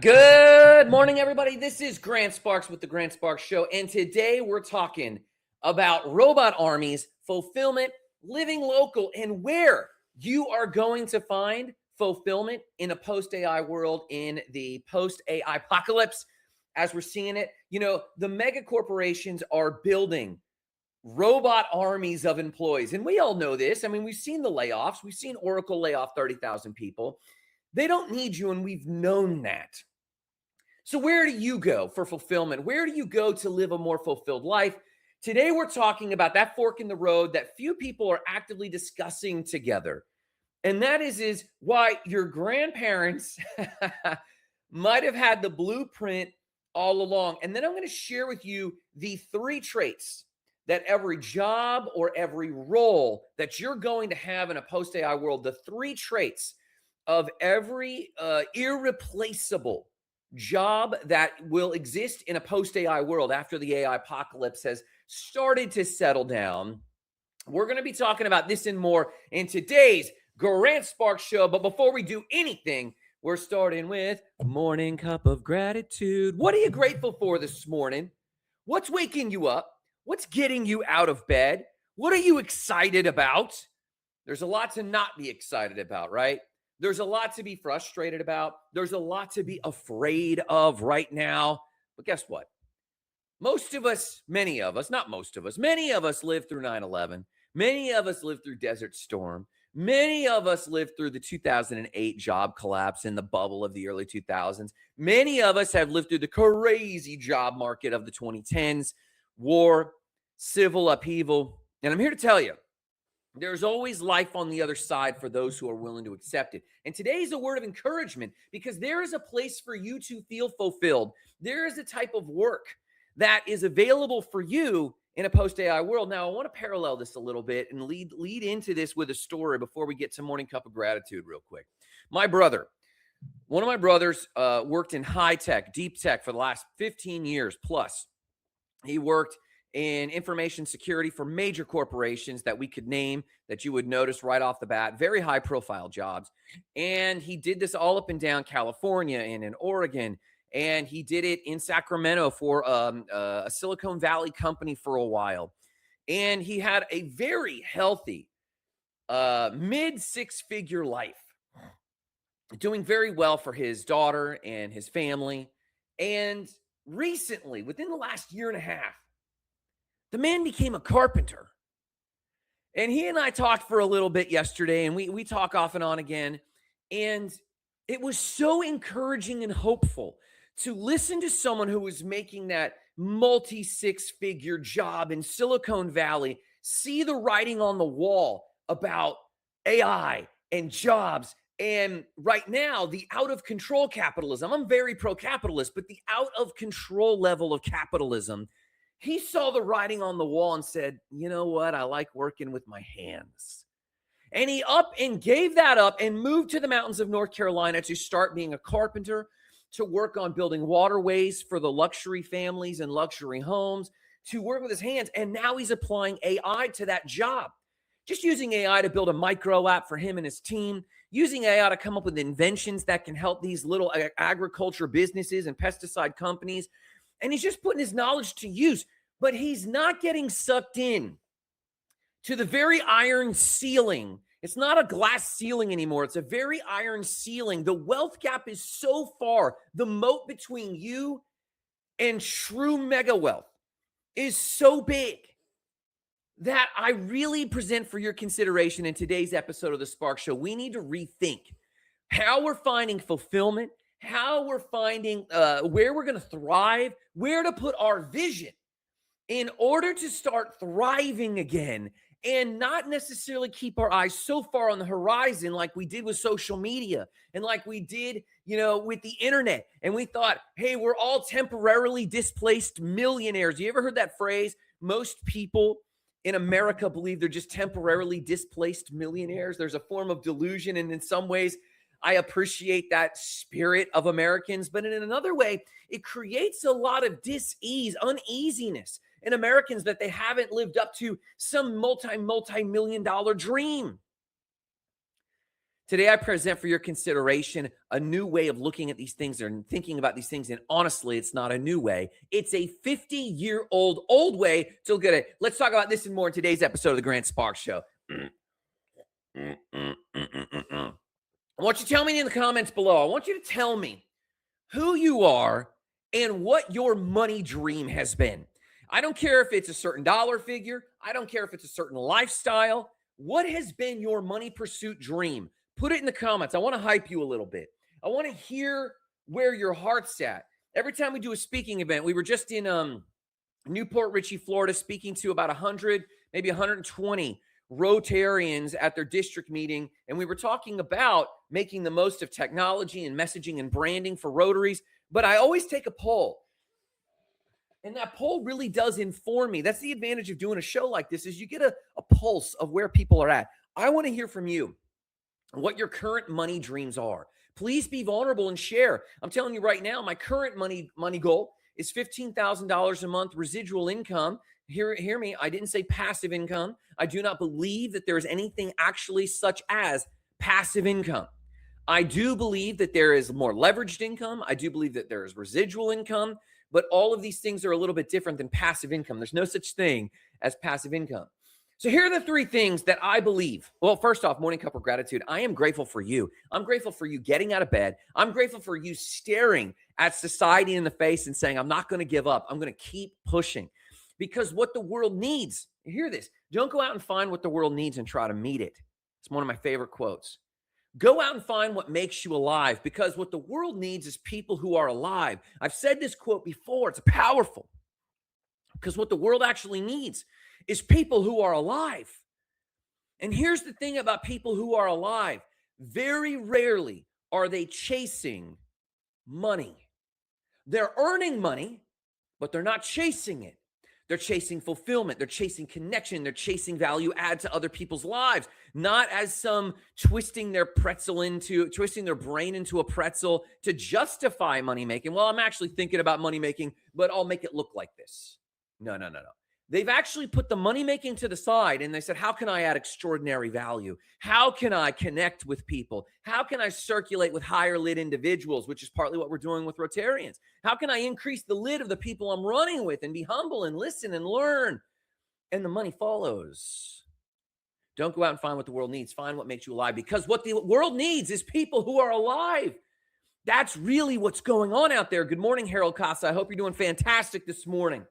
Good morning, everybody. This is Grant Sparks with the Grant Sparks Show, and today we're talking about robot armies, fulfillment, living local, and where you are going to find fulfillment in a post-AI world, in the post-AI apocalypse, as we're seeing it. You know, the mega corporations are building robot armies of employees, and we all know this. I mean, we've seen the layoffs. We've seen Oracle lay off 30,000 people. They don't need you, and we've known that. So where do you go for fulfillment? Where do you go to live a more fulfilled life? Today, we're talking about that fork in the road that few people are actively discussing together. And that is why your grandparents might have had the blueprint all along. And then I'm going to share with you the 3 traits that every job or every role that you're going to have in a post-AI world, the 3 traits of every irreplaceable job that will exist in a post-AI world after the AI apocalypse has started to settle down. We're going to be talking about this and more in today's Grant Sparks Show. But before we do anything, we're starting with Morning Cup of Gratitude. What are you grateful for this morning? What's waking you up? What's getting you out of bed? What are you excited about? There's a lot to not be excited about, right? There's a lot to be frustrated about. There's a lot to be afraid of right now. But guess what? Most of us, many of us, not most of us, many of us lived through 9/11. Many of us lived through Desert Storm. Many of us lived through the 2008 job collapse and the bubble of the early 2000s. Many of us have lived through the crazy job market of the 2010s, war, civil upheaval. And I'm here to tell you, there's always life on the other side for those who are willing to accept it. And today is a word of encouragement because there is a place for you to feel fulfilled. There is a type of work that is available for you in a post-AI world. Now, I want to parallel this a little bit and lead into this with a story before we get to Morning Cup of Gratitude real quick. One of my brothers worked in high tech, deep tech for the last 15 years plus. He worked in information security for major corporations that we could name, that you would notice right off the bat, very high profile jobs. And he did this all up and down California and in Oregon. And he did it in Sacramento for a Silicon Valley company for a while. And he had a very healthy mid 6-figure life, doing very well for his daughter and his family. And recently, within the last year and a half, the man became a carpenter. And he and I talked for a little bit yesterday, and we talk off and on again. And it was so encouraging and hopeful to listen to someone who was making that multi-6-figure job in Silicon Valley, see the writing on the wall about AI and jobs. And right now, the out of control capitalism, I'm very pro-capitalist, but the out of control level of capitalism, he saw the writing on the wall and said, you know what? I like working with my hands. And he up and gave that up and moved to the mountains of North Carolina to start being a carpenter, to work on building waterways for the luxury families and luxury homes, to work with his hands. And now he's applying AI to that job. Just using AI to build a micro app for him and his team, using AI to come up with inventions that can help these little agriculture businesses and pesticide companies. And he's just putting his knowledge to use, but he's not getting sucked in to the very iron ceiling. It's not a glass ceiling anymore. It's a very iron ceiling. The wealth gap is so far. The moat between you and true mega wealth is so big that I really present for your consideration in today's episode of The Spark Show. We need to rethink how we're finding fulfillment, how we're finding where we're going to thrive, where to put our vision in order to start thriving again and not necessarily keep our eyes so far on the horizon like we did with social media and like we did, with the internet. And we thought, hey, we're all temporarily displaced millionaires. You ever heard that phrase? Most people in America believe they're just temporarily displaced millionaires. There's a form of delusion. And in some ways, I appreciate that spirit of Americans. But in another way, it creates a lot of dis-ease, uneasiness in Americans that they haven't lived up to some multi-million dollar dream. Today, I present for your consideration a new way of looking at these things and thinking about these things. And honestly, it's not a new way. It's a 50-year-old old way to look at it. Let's talk about this and more in today's episode of the Grant Sparks Show. I want you to tell me in the comments below. I want you to tell me who you are and what your money dream has been. I don't care if it's a certain dollar figure. I don't care if it's a certain lifestyle. What has been your money pursuit dream? Put it in the comments. I want to hype you a little bit. I want to hear where your heart's at. Every time we do a speaking event, we were just in Newport Richey, Florida, speaking to about 100, maybe 120 Rotarians at their district meeting. And we were talking about making the most of technology and messaging and branding for Rotaries. But I always take a poll. And that poll really does inform me. That's the advantage of doing a show like this, is you get a pulse of where people are at. I want to hear from you what your current money dreams are. Please be vulnerable and share. I'm telling you right now, my current money goal is $15,000 a month residual income. Hear me. I didn't say passive income. I do not believe that there is anything actually such as passive income. I do believe that there is more leveraged income. I do believe that there is residual income, but all of these things are a little bit different than passive income. There's no such thing as passive income. So here are the three things that I believe. Well, first off, morning cup of gratitude. I am grateful for you. I'm grateful for you getting out of bed. I'm grateful for you staring at society in the face and saying, I'm not going to give up. I'm going to keep pushing, because what the world needs, hear this, don't go out and find what the world needs and try to meet it. It's one of my favorite quotes. Go out and find what makes you alive, because what the world needs is people who are alive. I've said this quote before. It's powerful, because what the world actually needs is people who are alive. And here's the thing about people who are alive. Very rarely are they chasing money. They're earning money, but they're not chasing it. They're chasing fulfillment. They're chasing connection. They're chasing value add to other people's lives, not as some twisting their brain into a pretzel to justify money making. Well, I'm actually thinking about money making, but I'll make it look like this. No. They've actually put the money making to the side, and they said, how can I add extraordinary value? How can I connect with people? How can I circulate with higher lit individuals, which is partly what we're doing with Rotarians? How can I increase the lid of the people I'm running with and be humble and listen and learn? And the money follows. Don't go out and find what the world needs. Find what makes you alive, because what the world needs is people who are alive. That's really what's going on out there. Good morning, Harold Casa. I hope you're doing fantastic this morning.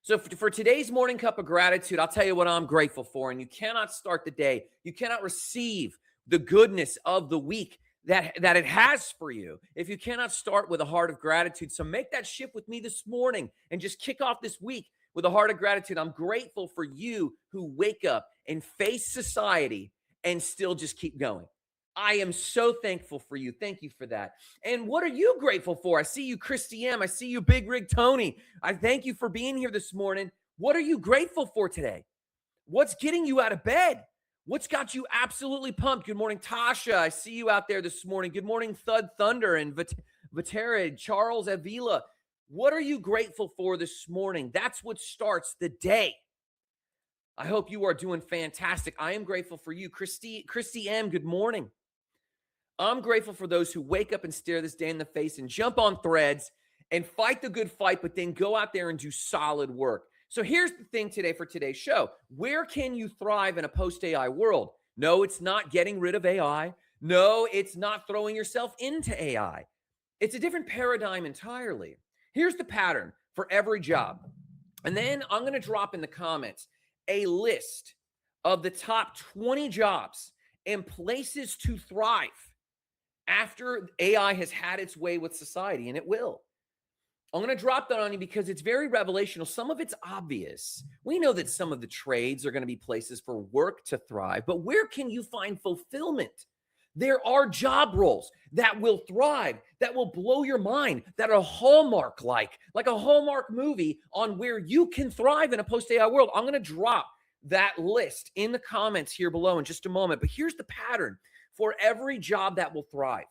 So for today's morning cup of gratitude, I'll tell you what I'm grateful for. And you cannot start the day, you cannot receive the goodness of the week that it has for you if you cannot start with a heart of gratitude. So make that shift with me this morning and just kick off this week with a heart of gratitude. I'm grateful for you who wake up and face society and still just keep going. I am so thankful for you. Thank you for that. And what are you grateful for? I see you, Christy M. I see you, Big Rig Tony. I thank you for being here this morning. What are you grateful for today? What's getting you out of bed? What's got you absolutely pumped? Good morning, Tasha. I see you out there this morning. Good morning, Thud Thunder and Viterid, Charles Avila. What are you grateful for this morning? That's what starts the day. I hope you are doing fantastic. I am grateful for you. Christy M., good morning. I'm grateful for those who wake up and stare this day in the face and jump on threads and fight the good fight, but then go out there and do solid work. So here's the thing today for today's show. Where can you thrive in a post-AI world? No, it's not getting rid of AI. No, it's not throwing yourself into AI. It's a different paradigm entirely. Here's the pattern for every job. And then I'm going to drop in the comments a list of the top 20 jobs and places to thrive after AI has had its way with society, and it will. I'm going to drop that on you because it's very revelational. Some of it's obvious. We know that some of the trades are going to be places for work to thrive, but where can you find fulfillment? There are job roles that will thrive, that will blow your mind, that are Hallmark-like a Hallmark movie on where you can thrive in a post-AI world. I'm going to drop that list in the comments here below in just a moment, but here's the pattern. For every job that will thrive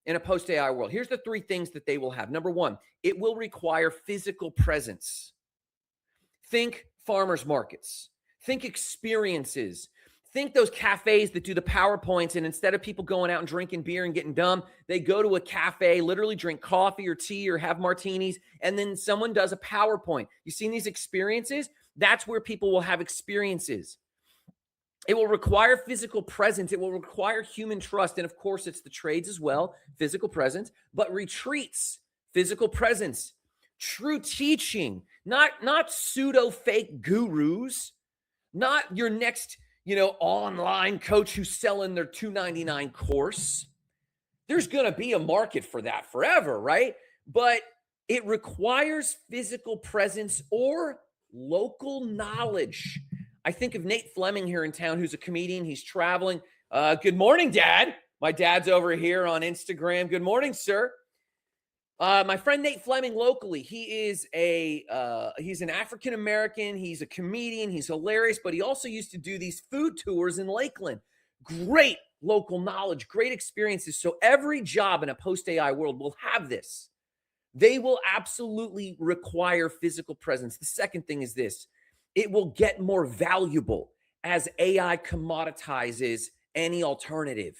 in a post-AI world, here's the three things that they will have. Number one, it will require physical presence. Think farmers markets. Think experiences. Think those cafes that do the PowerPoints, and instead of people going out and drinking beer and getting dumb, they go to a cafe, literally drink coffee or tea or have martinis, and then someone does a PowerPoint. You seen these experiences? That's where people will have experiences. It will require physical presence. It will require human trust. And of course, it's the trades as well, physical presence, but retreats, physical presence, true teaching, not pseudo fake gurus, not your next, online coach who's selling their $2.99 course. There's going to be a market for that forever, right? But it requires physical presence or local knowledge. I think of Nate Fleming here in town, who's a comedian. He's traveling. Good morning, Dad. My dad's over here on Instagram. Good morning, sir. My friend Nate Fleming locally, he's an African-American. He's a comedian. He's hilarious, but he also used to do these food tours in Lakeland. Great local knowledge, great experiences. So every job in a post-AI world will have this. They will absolutely require physical presence. The second thing is this. It will get more valuable as AI commoditizes any alternative.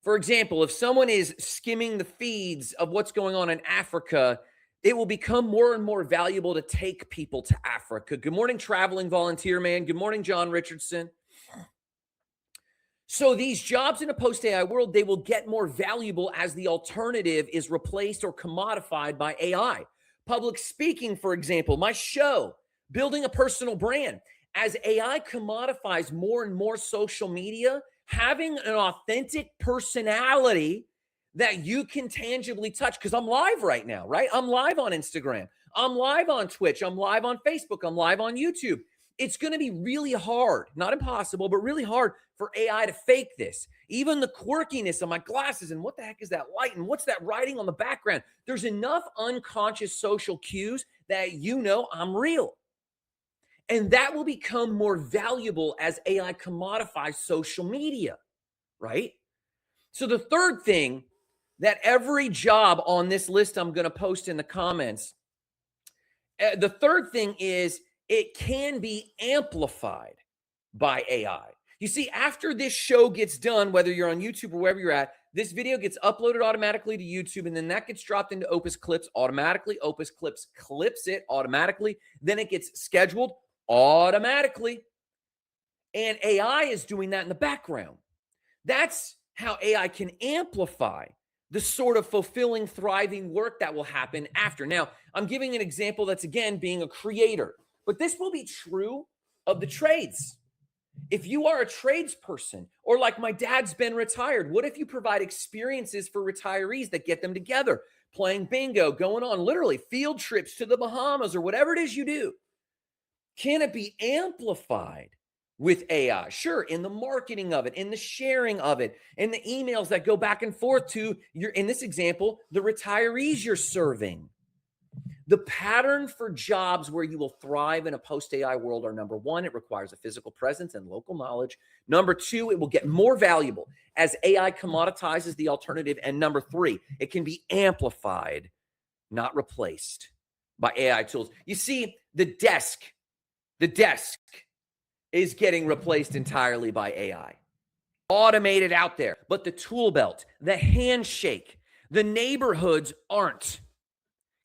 For example, if someone is skimming the feeds of what's going on in Africa, it will become more and more valuable to take people to Africa. Good morning, traveling volunteer man. Good morning, John Richardson. So these jobs in a post-AI world, they will get more valuable as the alternative is replaced or commodified by AI. Public speaking, for example, my show, building a personal brand. As AI commodifies more and more social media, having an authentic personality that you can tangibly touch, because I'm live right now, right? I'm live on Instagram. I'm live on Twitch. I'm live on Facebook. I'm live on YouTube. It's going to be really hard, not impossible, but really hard for AI to fake this. Even the quirkiness of my glasses and what the heck is that light and what's that writing on the background? There's enough unconscious social cues that I'm real. And that will become more valuable as AI commodifies social media, right? So the third thing that every job on this list I'm going to post in the comments, the third thing is it can be amplified by AI. You see, after this show gets done, whether you're on YouTube or wherever you're at, this video gets uploaded automatically to YouTube, and then that gets dropped into Opus Clips automatically. Opus Clips clips it automatically. Then it gets scheduled automatically. And AI is doing that in the background. That's how AI can amplify the sort of fulfilling, thriving work that will happen after. Now, I'm giving an example that's, again, being a creator, but this will be true of the trades. If you are a tradesperson, or like my dad's been retired, what if you provide experiences for retirees that get them together, playing bingo, going on literally field trips to the Bahamas or whatever it is you do? Can it be amplified with AI? Sure, in the marketing of it, in the sharing of it, in the emails that go back and forth to in this example, the retirees you're serving. The pattern for jobs where you will thrive in a post-AI world are: number one, it requires a physical presence and local knowledge. Number two, it will get more valuable as AI commoditizes the alternative. And number three, it can be amplified, not replaced by AI tools. You see, the desk is getting replaced entirely by AI. Automated out there. But the tool belt, the handshake, the neighborhoods aren't.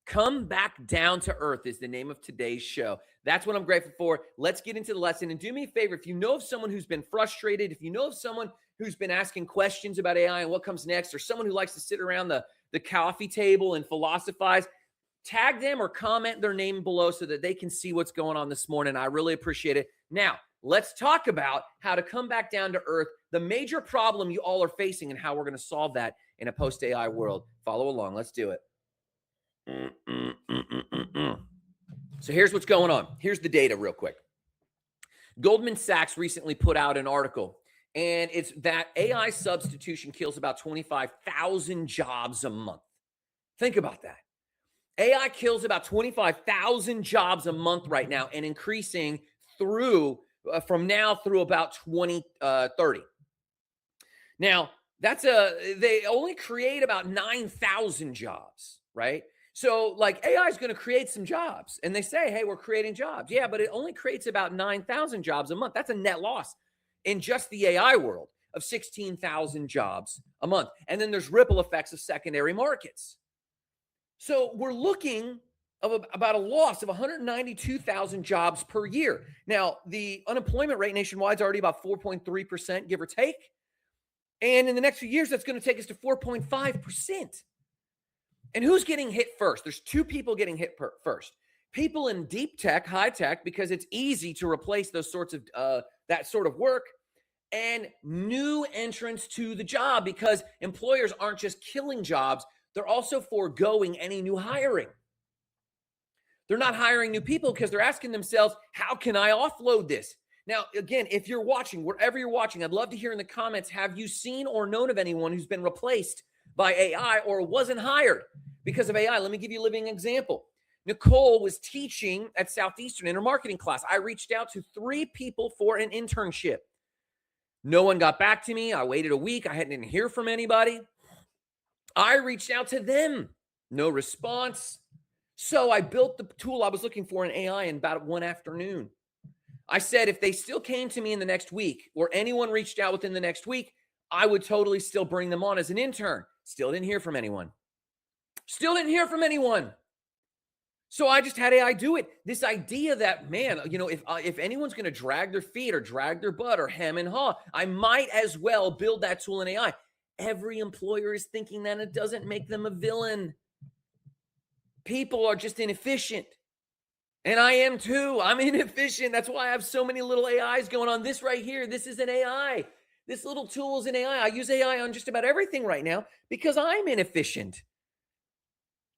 Come back down to earth is the name of today's show. That's what I'm grateful for. Let's get into the lesson. And do me a favor, if you know of someone who's been frustrated, if you know of someone who's been asking questions about AI and what comes next, or someone who likes to sit around the coffee table and philosophize, tag them or comment their name below so that they can see what's going on this morning. I really appreciate it. Now, let's talk about how to come back down to earth, the major problem you all are facing, and how we're going to solve that in a post-AI world. Follow along. Let's do it. So here's what's going on. Here's the data real quick. Goldman Sachs recently put out an article, and it's that AI substitution kills about 25,000 jobs a month. Think about that. AI kills about 25,000 jobs a month right now, and increasing from now through about 2030. Now, they only create about 9,000 jobs, right? So like AI is going to create some jobs, and they say, hey, we're creating jobs. Yeah, but it only creates about 9,000 jobs a month. That's a net loss. in just the AI world of 16,000 jobs a month. And then there's ripple effects of secondary markets. So we're looking of about a loss of 192,000 jobs per year. Now, the unemployment rate nationwide is already about 4.3%, give or take. And in the next few years, that's going to take us to 4.5%. And who's getting hit first? There's two people getting hit first. People in deep tech, high tech, because it's easy to replace those sorts of that sort of work, and new entrants to the job, because employers aren't just killing jobs, they're also foregoing any new hiring. They're not hiring new people because they're asking themselves, how can I offload this? Now, again, if you're watching, wherever you're watching, I'd love to hear in the comments, have you seen or known of anyone who's been replaced by AI or wasn't hired because of AI? Let me give you a living example. Nicole was teaching at Southeastern in her marketing class. I reached out to 3 people for an internship. No one got back to me. I waited a week. I didn't hear from anybody. I reached out to them. No response. So I built the tool I was looking for in AI in about one afternoon. I said, if they still came to me in the next week, or anyone reached out within the next week, I would totally still bring them on as an intern. Still didn't hear from anyone. Still didn't hear from anyone. So I just had AI do it. This idea that, man, if anyone's going to drag their feet or drag their butt or hem and haw, I might as well build that tool in AI. Every employer is thinking that. It doesn't make them a villain. People are just inefficient. And I am too. I'm inefficient. That's why I have so many little AIs going on. This right here, this is an AI. This little tool is an AI. I use AI on just about everything right now because I'm inefficient.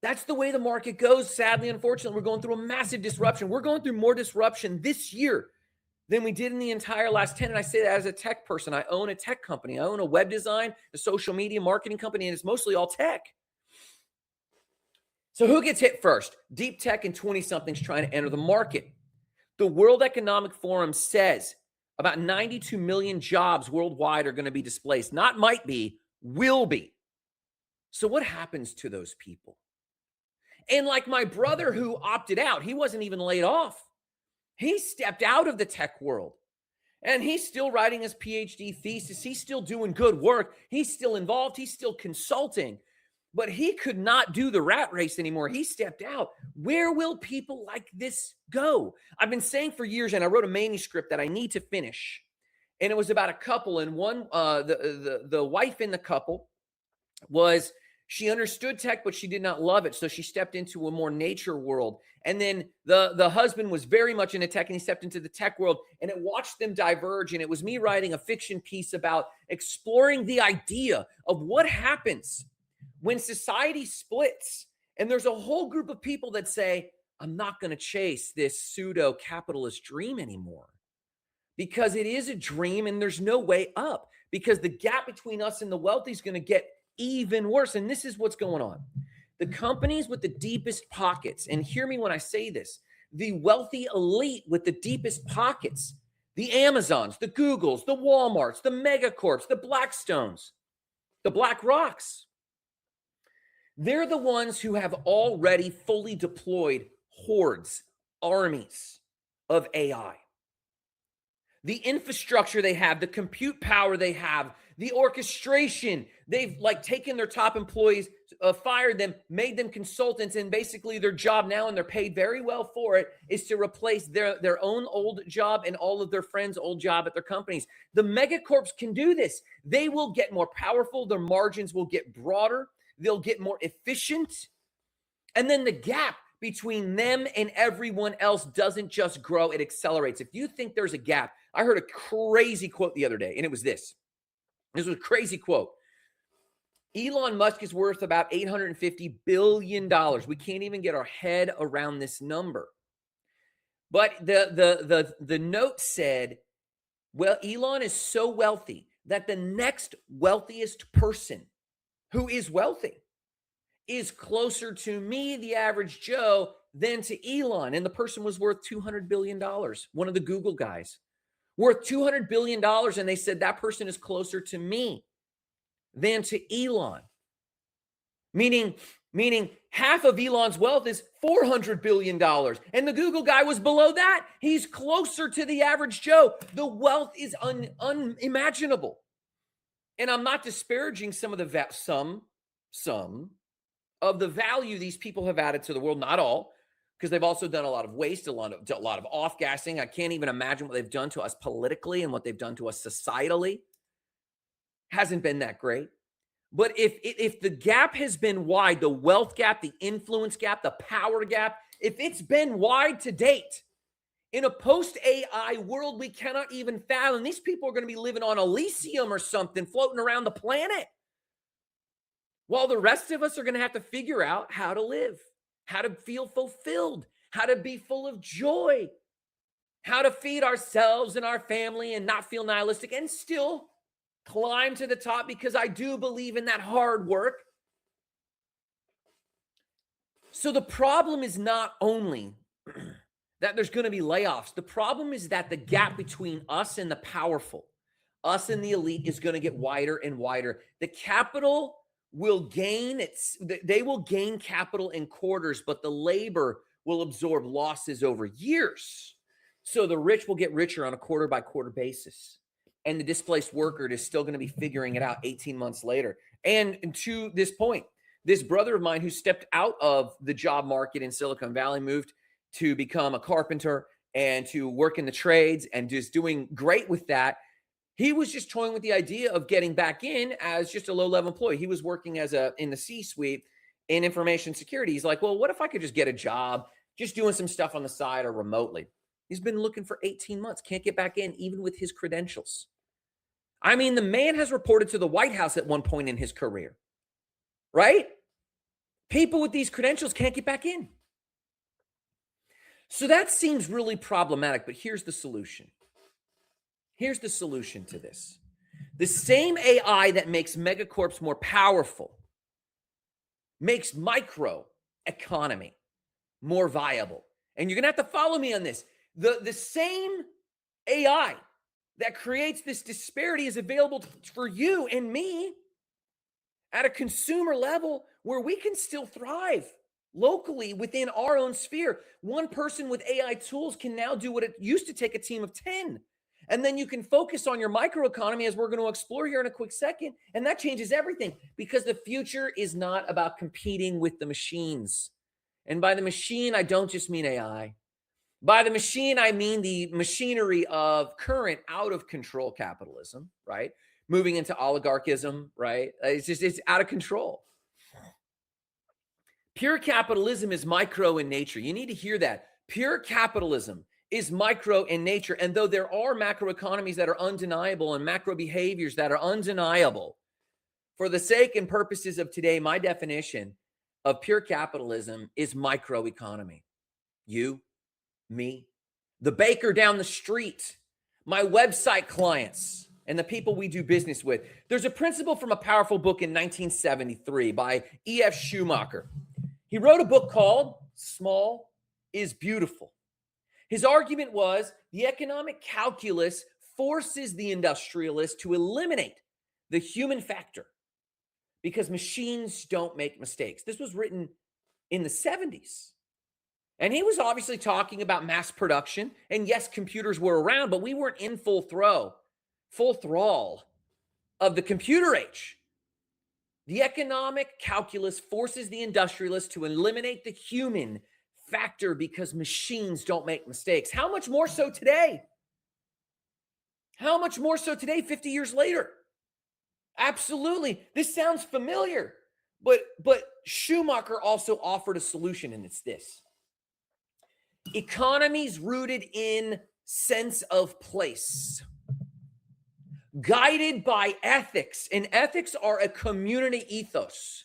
That's the way the market goes. Sadly, unfortunately, we're going through a massive disruption. We're going through more disruption this year than we did in the entire last 10. And I say that as a tech person. I own a tech company. I own a web design, a social media marketing company, and it's mostly all tech. So who gets hit first? Deep tech and 20-somethings trying to enter the market. The World Economic Forum says about 92 million jobs worldwide are going to be displaced. Not might be, will be. So what happens to those people? And like my brother who opted out, he wasn't even laid off. He stepped out of the tech world. And he's still writing his PhD thesis. He's still doing good work. He's still involved. He's still consulting. But he could not do the rat race anymore. He stepped out. Where will people like this go? I've been saying for years, and I wrote a manuscript that I need to finish. And it was about a couple, and the wife in the couple was, she understood tech, but she did not love it. So she stepped into a more nature world. And then the husband was very much into tech, and he stepped into the tech world, and it watched them diverge. And it was me writing a fiction piece about exploring the idea of what happens when society splits. And there's a whole group of people that say, I'm not going to chase this pseudo-capitalist dream anymore, because it is a dream and there's no way up, because the gap between us and the wealthy is going to get even worse. And this is what's going on. The companies with the deepest pockets, and hear me when I say this, the wealthy elite with the deepest pockets, the Amazons, the Googles, the Walmarts, the Megacorps, the Blackstones, the BlackRocks, they're the ones who have already fully deployed hordes, armies of AI. The infrastructure they have, the compute power they have, the orchestration. They've taken their top employees, fired them, made them consultants, and basically their job now, and they're paid very well for it, is to replace their own old job and all of their friends' old job at their companies. The megacorps can do this. They will get more powerful. Their margins will get broader. They'll get more efficient. And then the gap between them and everyone else doesn't just grow, it accelerates. If you think there's a gap, I heard a crazy quote the other day, and it was this. This was a crazy quote. Elon Musk is worth about $850 billion. We can't even get our head around this number. But the note said, well, Elon is so wealthy that the next wealthiest person who is wealthy is closer to me, the average Joe, than to Elon. And the person was worth $200 billion, one of the Google guys. Worth $200 billion, and they said that person is closer to me than to Elon. Meaning, meaning half of Elon's wealth is $400 billion. And the Google guy was below that. He's closer to the average Joe. The wealth is unimaginable. And I'm not disparaging some of the some of the value these people have added to the world, not all, because they've also done a lot of waste, a lot of off-gassing. I can't even imagine what they've done to us politically and what they've done to us societally. Hasn't been that great. But if the gap has been wide, the wealth gap, the influence gap, the power gap, if it's been wide to date, in a post-AI world, we cannot even fathom. These people are going to be living on Elysium or something, floating around the planet, while the rest of us are going to have to figure out how to live, how to feel fulfilled, how to be full of joy, how to feed ourselves and our family and not feel nihilistic and still climb to the top, because I do believe in that hard work. So the problem is not only that there's going to be layoffs. The problem is that the gap between us and the powerful, us and the elite, is going to get wider and wider. The capital will gain they will gain capital in quarters, but the labor will absorb losses over years. So the rich will get richer on a quarter by quarter basis. And the displaced worker is still going to be figuring it out 18 months later. And to this point, this brother of mine who stepped out of the job market in Silicon Valley, moved to become a carpenter and to work in the trades and just doing great with that. He was just toying with the idea of getting back in as just a low-level employee. He was working in the C-suite in information security. He's like, well, what if I could just get a job, just doing some stuff on the side or remotely? He's been looking for 18 months, can't get back in even with his credentials. I mean, the man has reported to the White House at one point in his career, right? People with these credentials can't get back in. So that seems really problematic, but here's the solution. Here's the solution to this. The same AI that makes megacorps more powerful makes micro economy more viable. And you're going to have to follow me on this. The same AI that creates this disparity is available for you and me at a consumer level where we can still thrive locally within our own sphere. One person with AI tools can now do what it used to take a team of 10. And then you can focus on your microeconomy, as we're going to explore here in a quick second. And that changes everything, because the future is not about competing with the machines. And by the machine, I don't just mean AI. By the machine, I mean the machinery of current out of control capitalism, right? Moving into oligarchism, right? It's out of control. Pure capitalism is micro in nature. You need to hear that. Pure capitalism is micro in nature. And though there are macroeconomies that are undeniable and macro behaviors that are undeniable, for the sake and purposes of today, my definition of pure capitalism is microeconomy. You, me, the baker down the street, my website clients, and the people we do business with. There's a principle from a powerful book in 1973 by E.F. Schumacher. He wrote a book called Small is Beautiful. His argument was the economic calculus forces the industrialist to eliminate the human factor because machines don't make mistakes. This was written in the 70s. And he was obviously talking about mass production. And yes, computers were around, but we weren't in full thrall of the computer age. The economic calculus forces the industrialist to eliminate the human factor because machines don't make mistakes. How much more so today? How much more so today, 50 years later? Absolutely. This sounds familiar, but Schumacher also offered a solution, and it's this. Economies rooted in sense of place, guided by ethics, and ethics are a community ethos.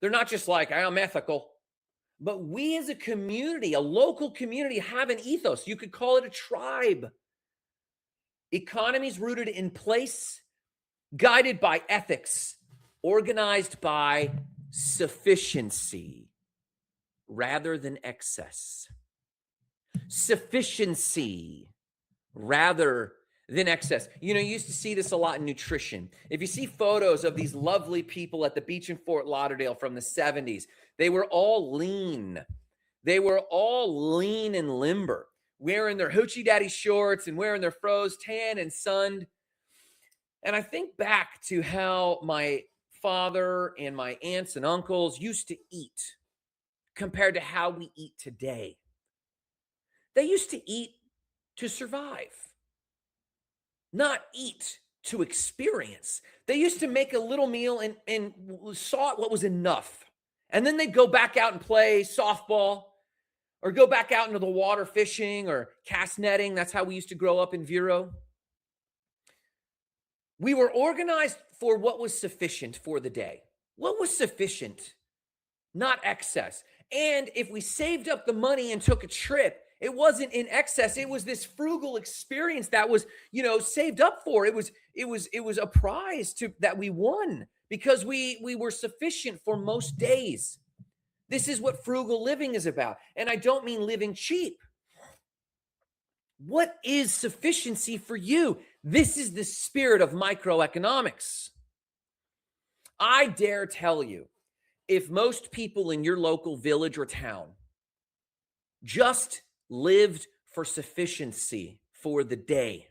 They're not just like, I'm ethical, but we as a community, a local community, have an ethos. You could call it a tribe. Economies rooted in place, guided by ethics, organized by sufficiency rather than excess. Sufficiency rather than excess. You used to see this a lot in nutrition. If you see photos of these lovely people at the beach in Fort Lauderdale from the 70s, they were all lean. They were all lean and limber, wearing their hoochie daddy shorts and wearing their froze tan and sunned. And I think back to how my father and my aunts and uncles used to eat compared to how we eat today. They used to eat to survive, not eat to experience. They used to make a little meal and saw what was enough. And then they'd go back out and play softball or go back out into the water fishing or cast netting. That's how we used to grow up in Vero. We were organized for what was sufficient for the day. What was sufficient? Not excess. And if we saved up the money and took a trip, it wasn't in excess. It was this frugal experience that was, saved up for. It was a prize that we won because we were sufficient for most days. This is what frugal living is about. And I don't mean living cheap. What is sufficiency for you? This is the spirit of microeconomics. I dare tell you, if most people in your local village or town just lived for sufficiency for the day,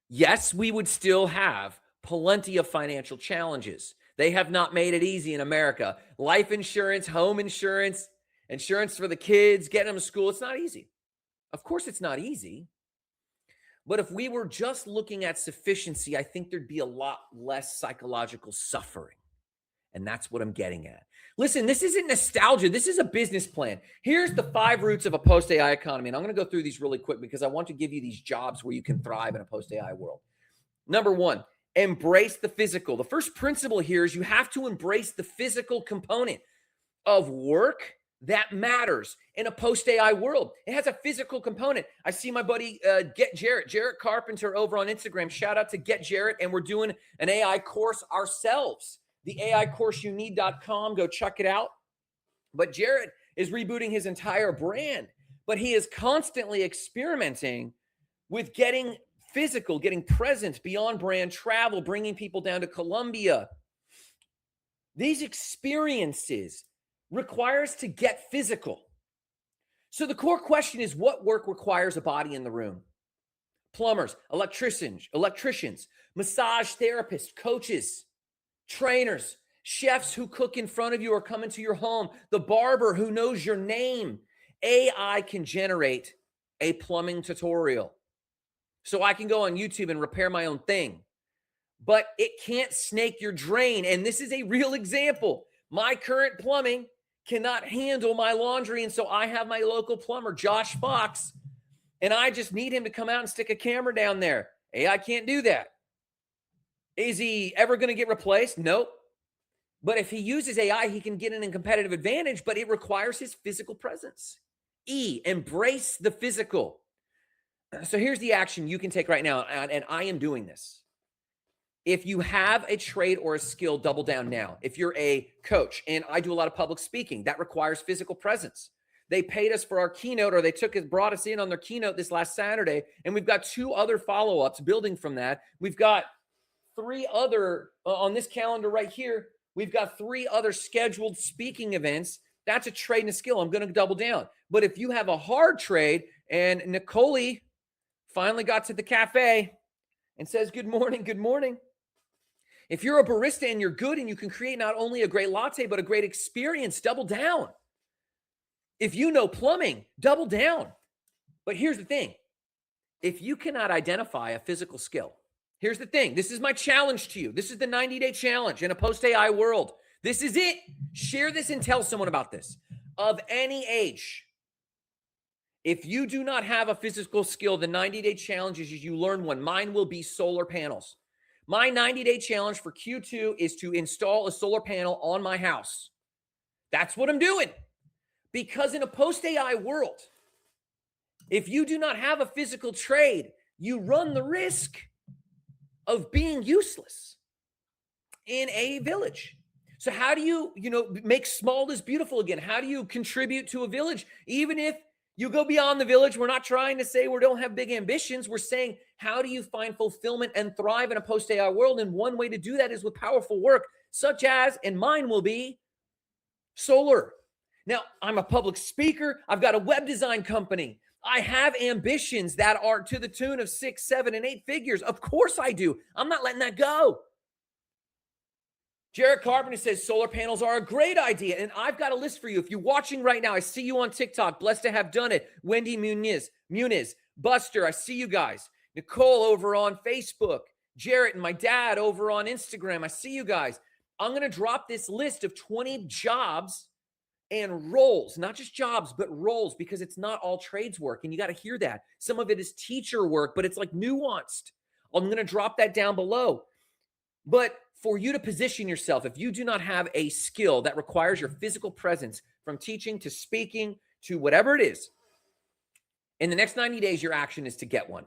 yes, we would still have plenty of financial challenges. They have not made it easy in America. Life insurance, home insurance, insurance for the kids, getting them to school, it's not easy. Of course, it's not easy. But if we were just looking at sufficiency, I think there'd be a lot less psychological suffering. And that's what I'm getting at. Listen, this isn't nostalgia. This is a business plan. Here's the 5 roots of a post-AI economy. And I'm going to go through these really quick because I want to give you these jobs where you can thrive in a post-AI world. Number 1, embrace the physical. The first principle here is you have to embrace the physical component of work that matters in a post-AI world. It has a physical component. I see my buddy Jarrett Carpenter over on Instagram. Shout out to Get Jarrett. And we're doing an AI course ourselves. The AICourseYouNeed.com. Go check it out. But Jarrett is rebooting his entire brand. But he is constantly experimenting with getting physical, getting present beyond brand travel, bringing people down to Colombia. These experiences requires to get physical. So the core question is, what work requires a body in the room? Plumbers, electricians, massage therapists, coaches, trainers, chefs who cook in front of you or come into your home, the barber who knows your name. AI can generate a plumbing tutorial. So I can go on YouTube and repair my own thing, but it can't snake your drain. And this is a real example. My current plumbing cannot handle my laundry. And so I have my local plumber, Josh Fox, and I just need him to come out and stick a camera down there. AI can't do that. Is he ever going to get replaced? Nope. But if he uses AI, he can get in a competitive advantage, but it requires his physical presence. Embrace the physical. So here's the action you can take right now, and I am doing this. If you have a trade or a skill, double down now. If you're a coach, and I do a lot of public speaking, that requires physical presence. They paid us for our keynote, or they brought us in on their keynote this last Saturday, and we've got 2 other follow-ups building from that. We've got 3 other, on this calendar right here, we've got 3 other scheduled speaking events. That's a trade and a skill. I'm going to double down. But if you have a hard trade, and Nicole finally got to the cafe and says, good morning, good morning. If you're a barista and you're good and you can create not only a great latte, but a great experience, double down. If you know plumbing, double down. But here's the thing. If you cannot identify a physical skill, here's the thing. This is my challenge to you. This is the 90-day challenge in a post-AI world. This is it. Share this and tell someone about this. Of any age, if you do not have a physical skill, the 90-day challenge is you learn one. Mine will be solar panels. My 90-day challenge for Q2 is to install a solar panel on my house. That's what I'm doing. Because in a post-AI world, if you do not have a physical trade, you run the risk of being useless in a village. So how do you, make small is beautiful again? How do you contribute to a village? Even if You go beyond the village. We're not trying to say we don't have big ambitions. We're saying, how do you find fulfillment and thrive in a post-AI world? And one way to do that is with powerful work, such as, and mine will be, solar. Now, I'm a public speaker. I've got a web design company. I have ambitions that are to the tune of 6, 7, and 8 figures. Of course I do. I'm not letting that go. Jared Carpenter says solar panels are a great idea. And I've got a list for you. If you're watching right now, I see you on TikTok. Blessed to have done it. Wendy Muniz, Buster, I see you guys. Nicole over on Facebook. Jarrett and my dad over on Instagram. I see you guys. I'm going to drop this list of 20 jobs and roles, not just jobs, but roles, because it's not all trades work. And you got to hear that. Some of it is teacher work, but it's like nuanced. I'm going to drop that down below. But for you to position yourself, if you do not have a skill that requires your physical presence, from teaching to speaking to whatever it is, in the next 90 days, your action is to get one.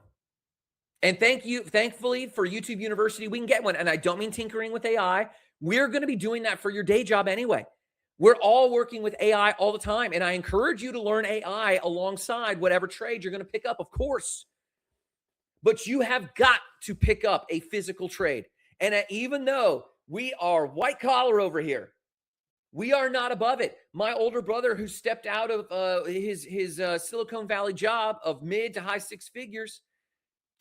And thankfully for YouTube University, we can get one. And I don't mean tinkering with AI. We're going to be doing that for your day job anyway. We're all working with AI all the time. And I encourage you to learn AI alongside whatever trade you're going to pick up, of course. But you have got to pick up a physical trade. And even though we are white collar over here, we are not above it. My older brother, who stepped out of his Silicon Valley job of mid to high 6 figures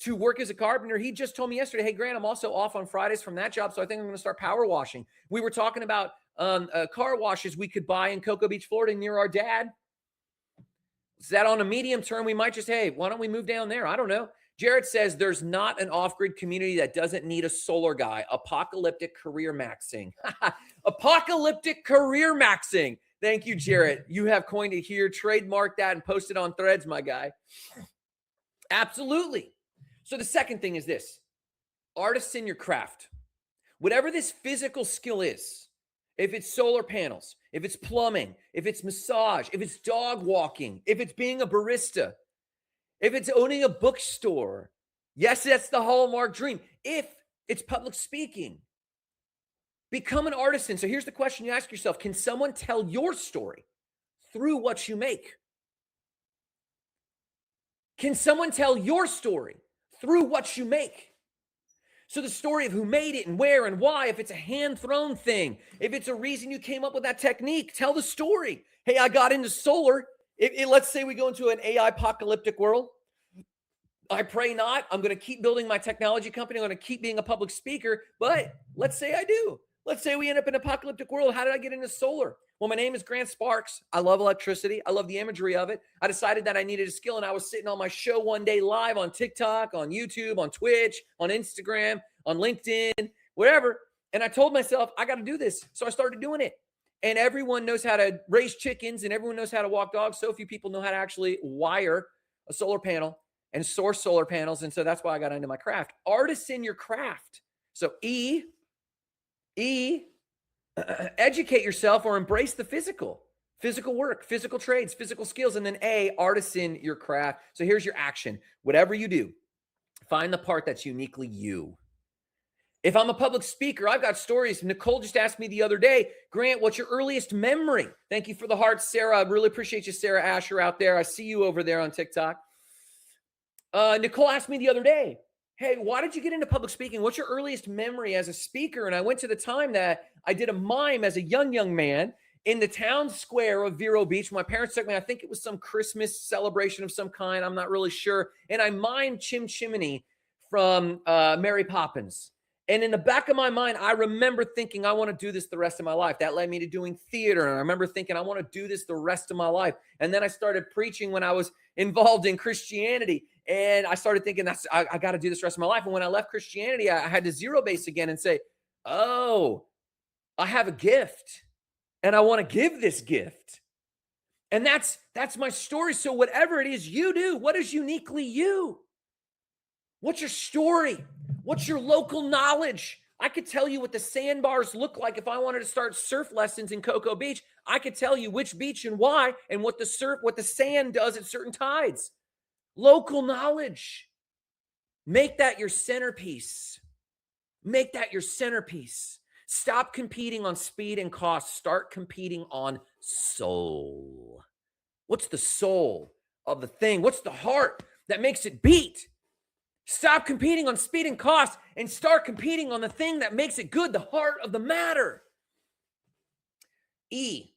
to work as a carpenter, he just told me yesterday, hey, Grant, I'm also off on Fridays from that job, so I think I'm going to start power washing. We were talking about car washes we could buy in Cocoa Beach, Florida, near our dad. Is that on a medium term? We might just, hey, why don't we move down there? I don't know. Jared says there's not an off-grid community that doesn't need a solar guy. Apocalyptic career maxing. Apocalyptic career maxing. Thank you, Jared. You have coined it here. Trademark that and post it on Threads, my guy. Absolutely. So the second thing is this. Artisan your craft. Whatever this physical skill is, if it's solar panels, if it's plumbing, if it's massage, if it's dog walking, if it's being a barista, if it's owning a bookstore, yes, that's the hallmark dream. If it's public speaking, become an artisan. So here's the question you ask yourself. Can someone tell your story through what you make? Can someone tell your story through what you make? So the story of who made it and where and why, if it's a hand-thrown thing, if it's a reason you came up with that technique, tell the story. Hey, I got into solar. Let's say we go into an AI-apocalyptic world. I pray not. I'm going to keep building my technology company. I'm going to keep being a public speaker. But let's say I do. Let's say we end up in an apocalyptic world. How did I get into solar? Well, my name is Grant Sparks. I love electricity. I love the imagery of it. I decided that I needed a skill, and I was sitting on my show one day live on TikTok, on YouTube, on Twitch, on Instagram, on LinkedIn, wherever. And I told myself, I got to do this. So I started doing it. And everyone knows how to raise chickens, and everyone knows how to walk dogs. So few people know how to actually wire a solar panel and source solar panels. And so that's why I got into my craft. Artisan your craft. So educate yourself or embrace the physical work, physical trades, physical skills. And then artisan your craft. So here's your action. Whatever you do, find the part that's uniquely you. If I'm a public speaker, I've got stories. Nicole just asked me the other day, Grant, what's your earliest memory? Thank you for the heart, Sarah. I really appreciate you, Sarah Asher, out there. I see you over there on TikTok. Nicole asked me the other day, hey, why did you get into public speaking? What's your earliest memory as a speaker? And I went to the time that I did a mime as a young man in the town square of Vero Beach. My parents took me, I think it was some Christmas celebration of some kind. I'm not really sure. And I mimed Chim Chimney from Mary Poppins. And in the back of my mind, I remember thinking, I want to do this the rest of my life. That led me to doing theater. And I remember thinking, I want to do this the rest of my life. And then I started preaching when I was involved in Christianity. And I started thinking, I got to do this the rest of my life. And when I left Christianity, I had to zero base again and say, oh, I have a gift and I want to give this gift. And that's my story. So whatever it is you do, what is uniquely you? What's your story? What's your local knowledge? I could tell you what the sandbars look like if I wanted to start surf lessons in Cocoa Beach. I could tell you which beach and why and what the sand does at certain tides. Local knowledge. Make that your centerpiece. Make that your centerpiece. Stop competing on speed and cost. Start competing on soul. What's the soul? of the thing? What's the heart that makes it beat? Stop competing on speed and cost and start competing on the thing that makes it good, the heart of the matter. E,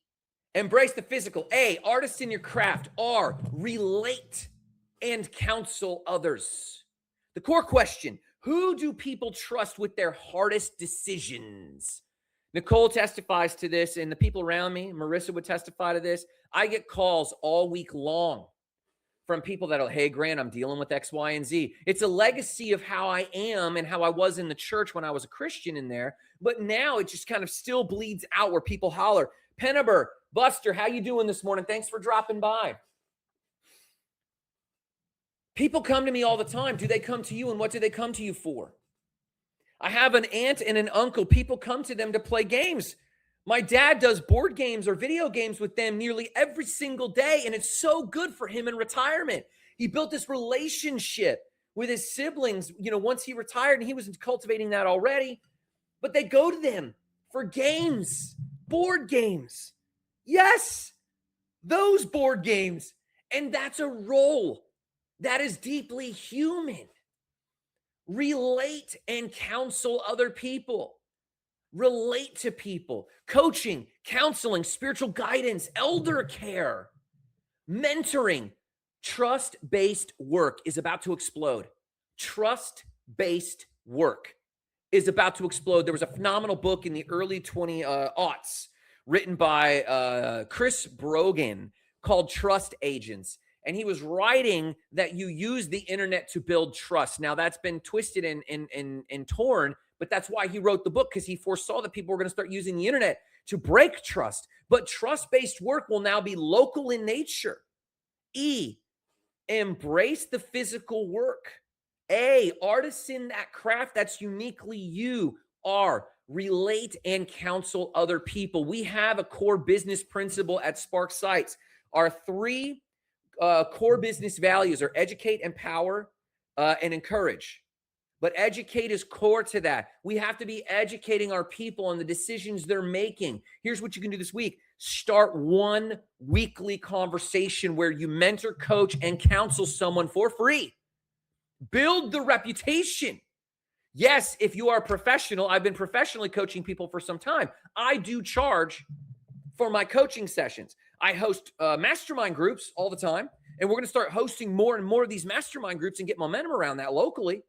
embrace the physical. A, artist in your craft. R, relate and counsel others. The core question, who do people trust with their hardest decisions? Nicole testifies to this, and the people around me, Marissa would testify to this. I get calls all week long from people that are, hey, Grant, I'm dealing with X, Y, and Z. It's a legacy of how I am and how I was in the church when I was a Christian in there. But now it just kind of still bleeds out where people holler, Penneber, Buster, how you doing this morning? Thanks for dropping by. People come to me all the time. Do they come to you, and what do they come to you for? I have an aunt and an uncle. People come to them to play games. My dad does board games or video games with them nearly every single day, and it's so good for him in retirement. He built this relationship with his siblings, once he retired, and he was cultivating that already. But they go to them for games, board games. Yes, those board games. And that's a role that is deeply human. Relate and counsel other people. Relate to people. Coaching, counseling, spiritual guidance, elder care, mentoring. Trust-based work is about to explode. Trust-based work is about to explode. There was a phenomenal book in the early 2000s written by Chris Brogan called Trust Agents. And he was writing that you use the internet to build trust. Now, that's been twisted and torn, but that's why he wrote the book, because he foresaw that people were going to start using the internet to break trust. But trust-based work will now be local in nature. E, embrace the physical work. A, artisan that craft that's uniquely you. R, relate and counsel other people. We have a core business principle at Spark Sites. Our three core business values are educate, empower, and encourage. But educate is core to that. We have to be educating our people on the decisions they're making. Here's what you can do this week. Start one weekly conversation where you mentor, coach, and counsel someone for free. Build the reputation. Yes, if you are a professional, I've been professionally coaching people for some time. I do charge for my coaching sessions. I host mastermind groups all the time, and we're going to start hosting more and more of these mastermind groups and get momentum around that locally.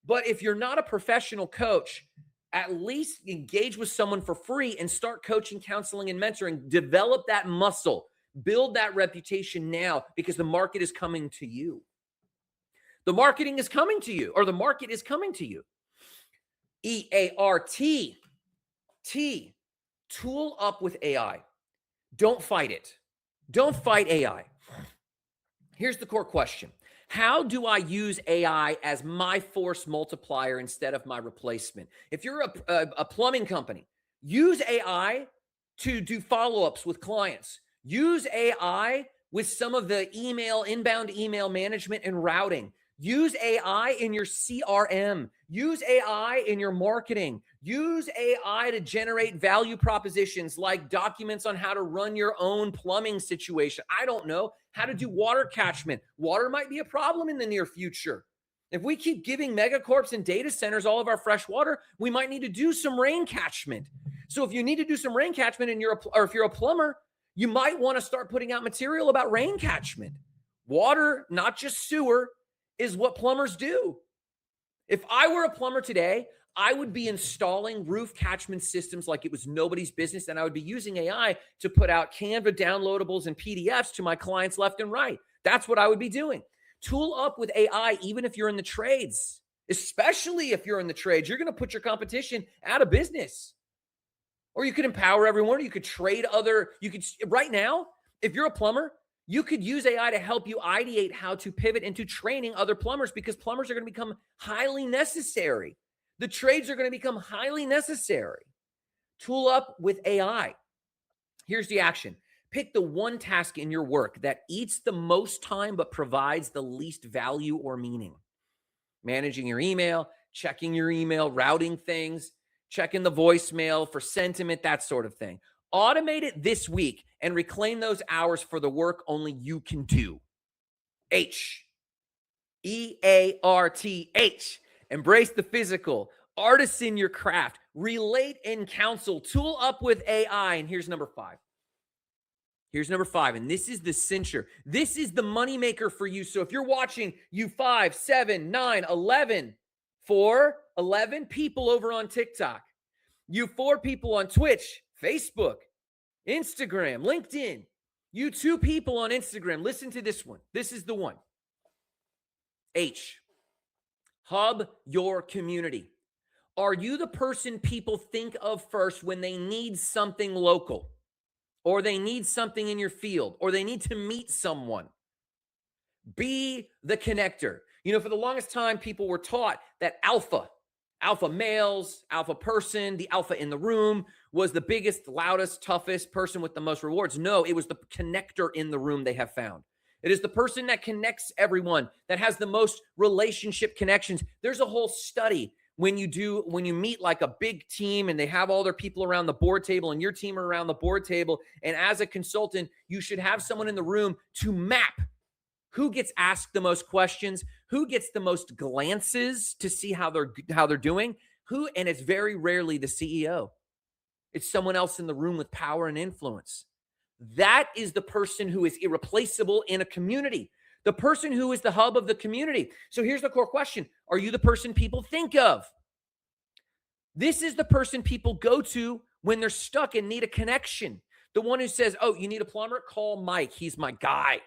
But if you're not a professional coach, at least engage with someone for free and start coaching, counseling, and mentoring. Develop that muscle. Build that reputation now, because the market is coming to you. The marketing is coming to you, or the market is coming to you. EART. T. Tool up with AI. Don't fight it. Don't fight AI. Here's the core question. How do I use AI as my force multiplier instead of my replacement? If you're a plumbing company, use AI to do follow-ups with clients. Use AI with some of the inbound email management and routing. Use AI in your CRM. Use AI in your marketing. Use AI to generate value propositions like documents on how to run your own plumbing situation. I don't know how to do water catchment. Water might be a problem in the near future. If we keep giving megacorps and data centers all of our fresh water, we might need to do some rain catchment. So if you need to do some rain catchment if you're a plumber, you might want to start putting out material about rain catchment. Water, not just sewer, is what plumbers do. If I were a plumber today, I would be installing roof catchment systems like it was nobody's business, and I would be using AI to put out Canva downloadables and PDFs to my clients left and right. That's what I would be doing. Tool up with AI, even if you're in the trades, especially if you're in the trades. You're going to put your competition out of business. Or you could empower everyone. Or you could trade right now, if you're a plumber, you could use AI to help you ideate how to pivot into training other plumbers, because plumbers are going to become highly necessary. The trades are going to become highly necessary. Tool up with AI. Here's the action. Pick the one task in your work that eats the most time but provides the least value or meaning. Managing your email, checking your email, routing things, checking the voicemail for sentiment, that sort of thing. Automate it this week and reclaim those hours for the work only you can do. H. EARTH. Embrace the physical. Artisan your craft. Relate and counsel. Tool up with AI. And here's number 5. Here's number 5, and this is the cincher. This is the moneymaker for you. So if you're watching, you 5, 7, 9, 11, 11 people over on TikTok, you 4 people on Twitch, Facebook, Instagram, LinkedIn, you 2 people on Instagram. Listen to this one. This is the one. H, hub your community. Are you the person people think of first when they need something local? Or they need something in your field, or they need to meet someone? Be the connector. You know, for the longest time, people were taught that alpha males, alpha person, the alpha in the room was the biggest, loudest, toughest person with the most rewards. No, it was the connector in the room they have found. It is the person that connects everyone, that has the most relationship connections. There's a whole study when you meet like a big team and they have all their people around the board table and your team are around the board table. And as a consultant, you should have someone in the room to map who gets asked the most questions, who gets the most glances to see how they're doing, and it's very rarely the CEO. It's someone else in the room with power and influence. That is the person who is irreplaceable in a community. The person who is the hub of the community. So here's the core question. Are you the person people think of? This is the person people go to when they're stuck and need a connection. The one who says, oh, you need a plumber? Call Mike. He's my guy.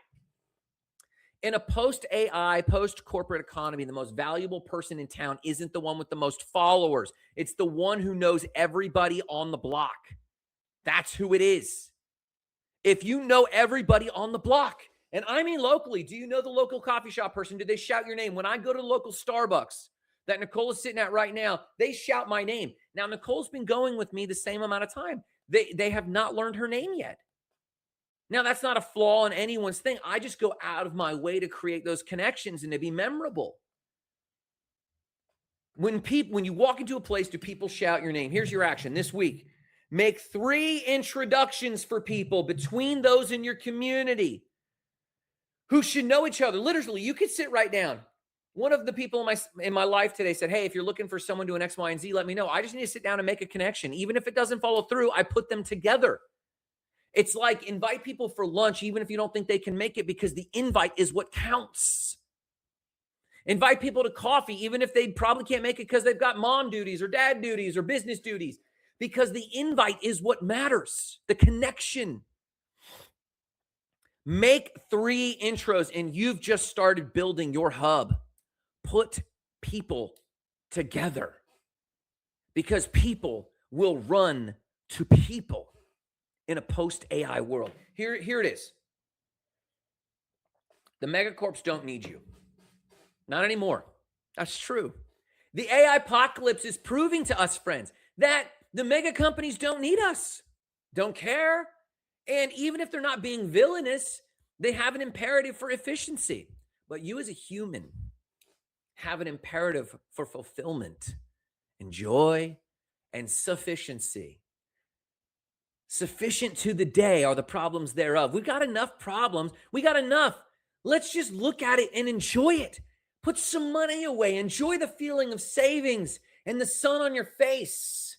In a post-AI, post-corporate economy, the most valuable person in town isn't the one with the most followers. It's the one who knows everybody on the block. That's who it is. If you know everybody on the block, and I mean locally, do you know the local coffee shop person? Did they shout your name? When I go to the local Starbucks that Nicole is sitting at right now, they shout my name. Now, Nicole's been going with me the same amount of time. They have not learned her name yet. Now, that's not a flaw in anyone's thing. I just go out of my way to create those connections and to be memorable. When you walk into a place, do people shout your name? Here's your action this week. Make 3 introductions for people between those in your community who should know each other. Literally, you could sit right down. One of the people in my life today said, hey, if you're looking for someone doing X, Y, and Z, let me know. I just need to sit down and make a connection. Even if it doesn't follow through, I put them together. It's like invite people for lunch, even if you don't think they can make it, because the invite is what counts. Invite people to coffee, even if they probably can't make it because they've got mom duties or dad duties or business duties, because the invite is what matters, the connection. Make 3 intros and you've just started building your hub. Put people together because people will run to people in a post-AI world. Here it is. The megacorps don't need you. Not anymore. That's true. The ai-pocalypse is proving to us, friends, that the mega companies don't need us, don't care. And even if they're not being villainous, they have an imperative for efficiency. But you as a human have an imperative for fulfillment and joy and sufficiency. Sufficient to the day are the problems thereof. We've got enough problems. We got enough. Let's just look at it and enjoy it. Put some money away. Enjoy the feeling of savings and the sun on your face.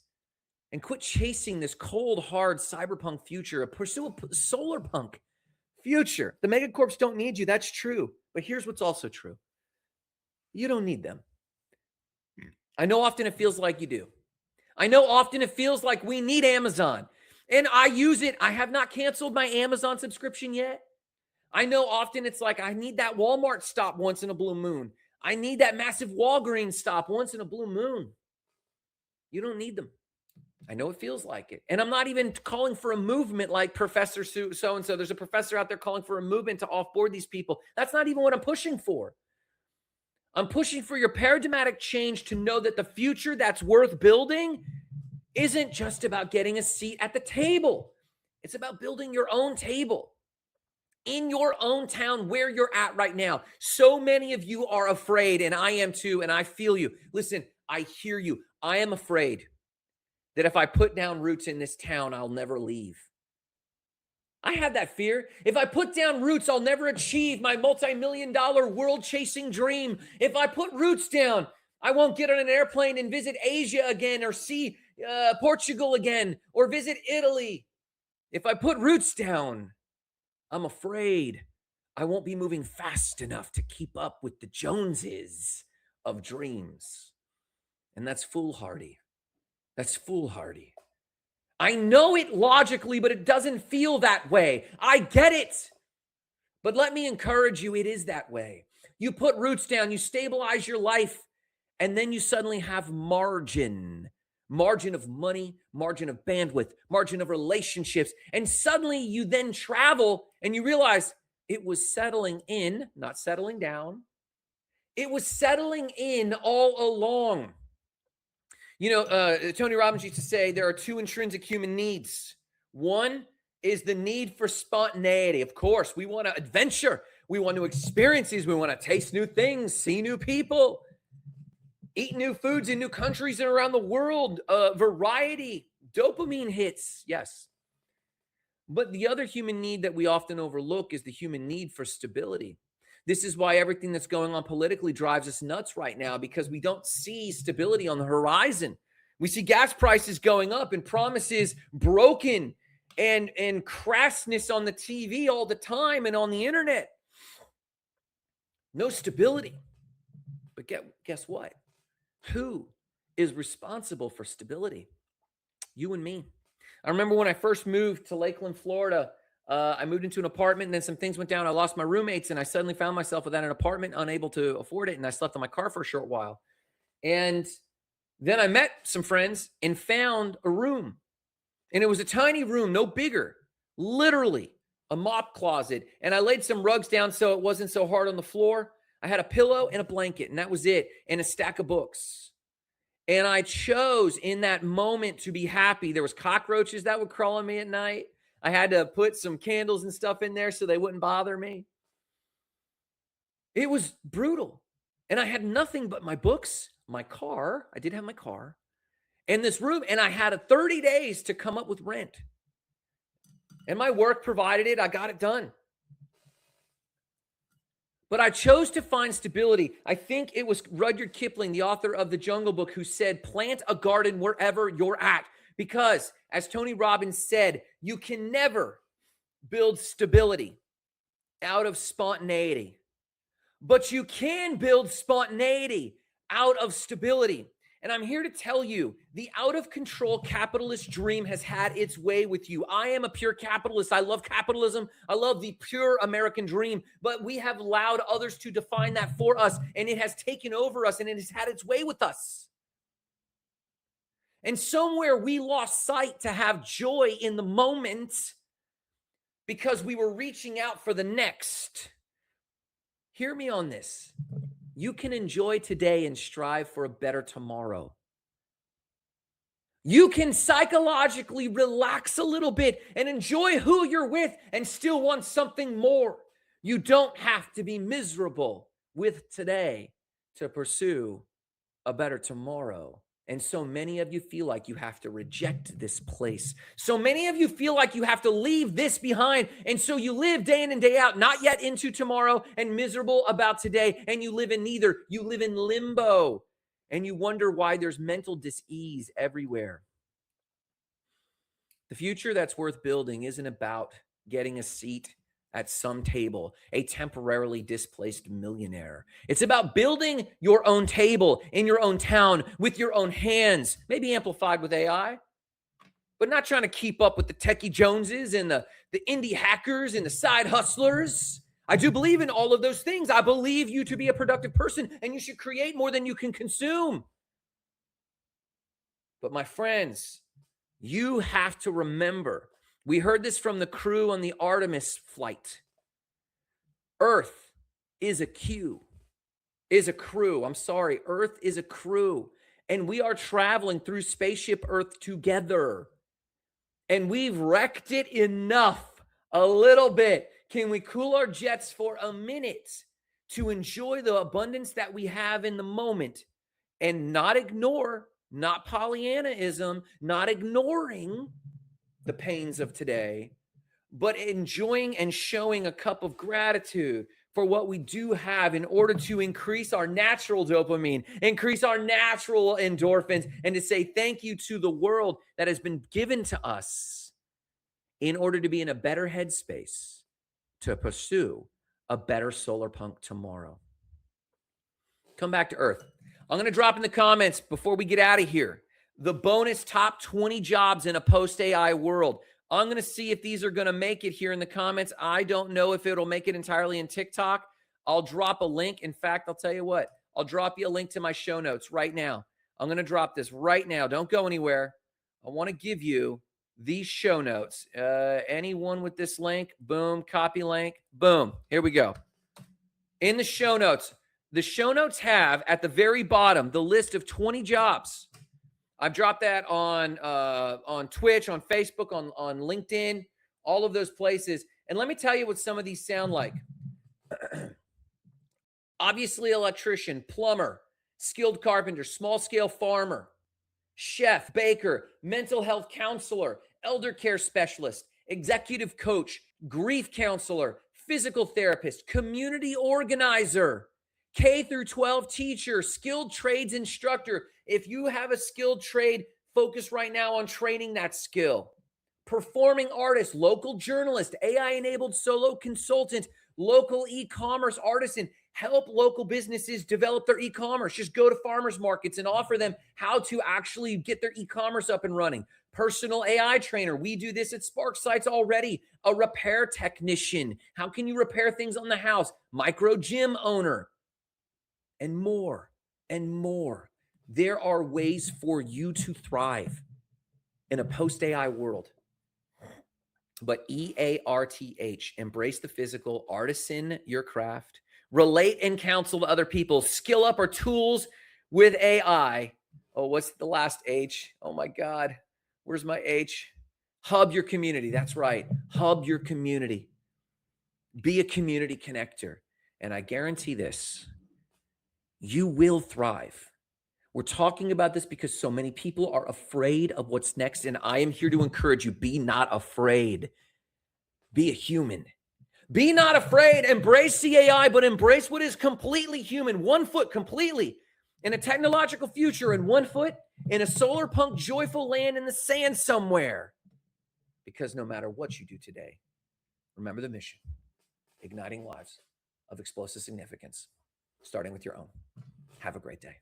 And quit chasing this cold, hard cyberpunk future. Pursue a solar punk future. The megacorps don't need you. That's true. But here's what's also true. You don't need them. I know often it feels like you do. I know often it feels like we need Amazon. And I use it. I have not canceled my Amazon subscription yet. I know often it's like I need that Walmart stop once in a blue moon. I need that massive Walgreens stop once in a blue moon. You don't need them. I know it feels like it. And I'm not even calling for a movement like Professor so-and-so. There's a professor out there calling for a movement to offboard these people. That's not even what I'm pushing for. I'm pushing for your paradigmatic change to know that the future that's worth building isn't just about getting a seat at the table. It's about building your own table in your own town where you're at right now. So many of you are afraid, and I am too, and I feel you. Listen, I hear you. I am afraid that if I put down roots in this town, I'll never leave. I had that fear. If I put down roots, I'll never achieve my multi-million-dollar world-chasing dream. If I put roots down, I won't get on an airplane and visit Asia again or see Portugal again or visit Italy. If I put roots down, I'm afraid I won't be moving fast enough to keep up with the Joneses of dreams. And that's foolhardy. That's foolhardy. I know it logically, but it doesn't feel that way. I get it. But let me encourage you, it is that way. You put roots down, you stabilize your life, and then you suddenly have margin. Margin of money, margin of bandwidth, margin of relationships. And suddenly you then travel and you realize it was settling in, not settling down. It was settling in all along. You know, Tony Robbins used to say there are two intrinsic human needs. One is the need for spontaneity. Of course, we want to adventure. We want new experiences. We want to taste new things, see new people, eat new foods in new countries and around the world. Variety, dopamine hits, yes. But the other human need that we often overlook is the human need for stability. This is why everything that's going on politically drives us nuts right now, because we don't see stability on the horizon. We see gas prices going up and promises broken and crassness on the TV all the time and on the internet. No stability. But guess what? Who is responsible for stability? You and me. I remember when I first moved to Lakeland, Florida, I moved into an apartment and then some things went down. I lost my roommates and I suddenly found myself without an apartment, unable to afford it. And I slept in my car for a short while. And then I met some friends and found a room. And it was a tiny room, no bigger, literally a mop closet. And I laid some rugs down so it wasn't so hard on the floor. I had a pillow and a blanket, and that was it, and a stack of books. And I chose in that moment to be happy. There was cockroaches that would crawl on me at night. I had to put some candles and stuff in there so they wouldn't bother me. It was brutal. And I had nothing but my books, my car. I did have my car. And this room. And I had 30 days to come up with rent. And my work provided it. I got it done. But I chose to find stability. I think it was Rudyard Kipling, the author of The Jungle Book, who said, plant a garden wherever you're at. Because, as Tony Robbins said, you can never build stability out of spontaneity. But you can build spontaneity out of stability. And I'm here to tell you, the out-of-control capitalist dream has had its way with you. I am a pure capitalist. I love capitalism. I love the pure American dream. But we have allowed others to define that for us, and it has taken over us, and it has had its way with us. And somewhere we lost sight to have joy in the moment because we were reaching out for the next. Hear me on this. You can enjoy today and strive for a better tomorrow. You can psychologically relax a little bit and enjoy who you're with and still want something more. You don't have to be miserable with today to pursue a better tomorrow. And so many of you feel like you have to reject this place. So many of you feel like you have to leave this behind. And so you live day in and day out, not yet into tomorrow and miserable about today. And you live in neither. You live in limbo. And you wonder why there's mental dis-ease everywhere. The future that's worth building isn't about getting a seat at some table, a temporarily displaced millionaire. It's about building your own table in your own town with your own hands, maybe amplified with AI, but not trying to keep up with the techie Joneses and the indie hackers and the side hustlers. I do believe in all of those things. I believe you to be a productive person, and you should create more than you can consume. But my friends, you have to remember, we heard this from the crew on the Artemis flight. Earth is a crew. Earth is a crew. And we are traveling through spaceship Earth together. And we've wrecked it enough, a little bit. Can we cool our jets for a minute to enjoy the abundance that we have in the moment and not ignore, not Pollyannaism, not ignoring the pains of today, but enjoying and showing a cup of gratitude for what we do have in order to increase our natural dopamine, increase our natural endorphins, and to say thank you to the world that has been given to us in order to be in a better headspace to pursue a better solar punk tomorrow. Come back to earth. I'm going to drop in the comments before we get out of here the bonus top 20 jobs in a post-AI world. I'm going to see if these are going to make it here in the comments. I don't know if it'll make it entirely in TikTok. I'll drop a link. In fact, I'll tell you what. I'll drop you a link to my show notes right now. I'm going to drop this right now. Don't go anywhere. I want to give you these show notes. Anyone with this link, boom, copy link, boom. Here we go. In the show notes have at the very bottom the list of 20 jobs. I've dropped that on Twitch, on Facebook, on LinkedIn, all of those places. And let me tell you what some of these sound like. Obviously, electrician, plumber, skilled carpenter, small-scale farmer, chef, baker, mental health counselor, elder care specialist, executive coach, grief counselor, physical therapist, community organizer, K through 12 teacher, skilled trades instructor. If you have a skilled trade, focus right now on training that skill. Performing artist, local journalist, AI-enabled solo consultant, local e-commerce artisan. Help local businesses develop their e-commerce. Just go to farmers markets and offer them how to actually get their e-commerce up and running. Personal AI trainer. We do this at Spark Sites already. A repair technician. How can you repair things on the house? Micro gym owner. And more and more. There are ways for you to thrive in a post-AI world. But EARTH, embrace the physical, artisan your craft, relate and counsel to other people, skill up our tools with AI. Oh, what's the last H? Oh my God, where's my H? Hub your community. That's right. Hub your community. Be a community connector. And I guarantee this, you will thrive. We're talking about this because so many people are afraid of what's next. And I am here to encourage you, be not afraid. Be a human. Be not afraid. Embrace CAI, but embrace what is completely human. 1 foot completely in a technological future and 1 foot in a solar punk joyful land in the sand somewhere. Because no matter what you do today, remember the mission, igniting lives of explosive significance, starting with your own. Have a great day.